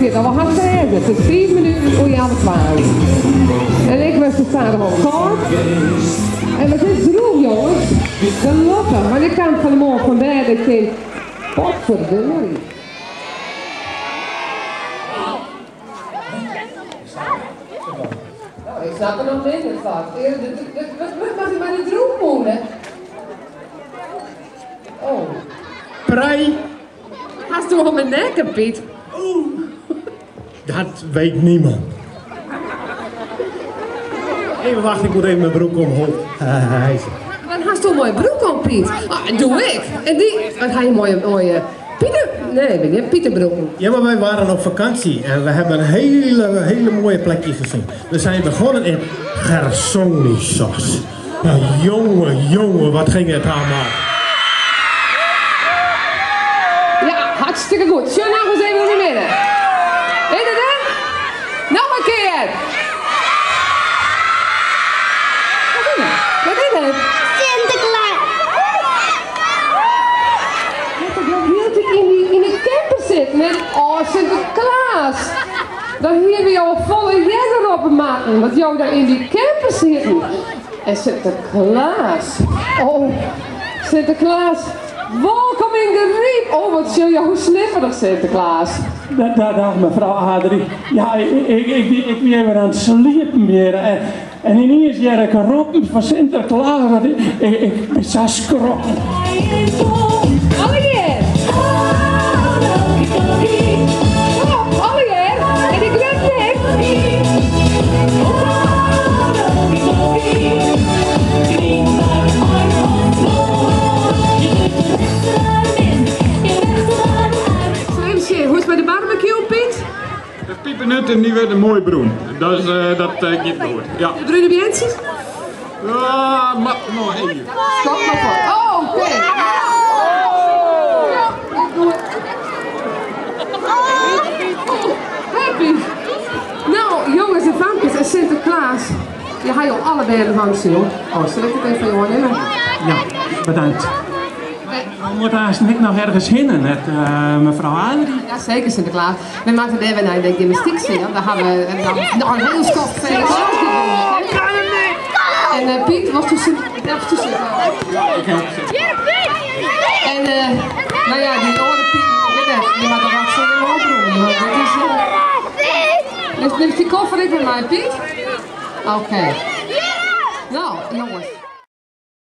Piet, al we gaan zeggen. Het is 5 minuten voor je aan het 12. En ik was er staan op kort. En wat is droeg, jongens? Gelukkig, want ik kan vanmorgen van daar dat ik denk, potverdorie. Ik snap er nog minder van. Wat mag je maar niet droeg, oh. Prei. Hast du om mijn nek, Piet? Dat weet niemand. Even wachten, ik moet even mijn broek omhoog. Wat hast du een mooie broek om, Piet? Ah, doe ik. En die, wat ga je mooie Pieter? Nee, weet je, Pieterbroek. Ja, maar wij waren op vakantie en we hebben een hele mooie plekje gezien. We zijn begonnen in Gersonisos. Nou, jongen, wat ging het allemaal? Ja, hartstikke goed. Zullen we nog eens even in het midden? Weet je dat? Nog een keer. Wat is het? Sinterklaas. Dan hield ik in die camper zitten met, oh, Sinterklaas. Dan hier we jou volle jagger op maken, want jou daar in die camper zitten. En Sinterklaas. Oh, Sinterklaas. Welkom in de riep. Oh, wat zul je hoe slipperig, Sinterklaas. Dag mevrouw Adrie. Ja, ik ben even aan het sliepen weer. En ineens jij ik roepen van Sinterklaas. Ik ben zo schrokken. Allegeer! Kom op, allegeer! En ik ben weg! Slimsje, hoe is het met de barbecue, Piet? De piepenut en die werd een mooi broen. Dat geht goed. Ja. De bruine bientjes? Ja, maar nog één. Stop maar voor. Oh, oké. Happy. Nou, jongens en vampjes en Sinterklaas. Je gaat je op alle bergen van zien, hoor. Oh, zal ik het even van jou nemen? Ja, bedankt. We moeten haast niet nog ergens heen met mevrouw Adrie. Ja, zeker Sinterklaas. We maken er even naar de gymnastiek zien. Dan gaan we nog een heel stof Sinterklaas doen. En Piet, was tussen Sinterklaas. En nou ja, die andere Piet, die mag toch wat zingen overdoen. Dus neemt die koffer in voor mij, Piet? Oké. Nou, jongens.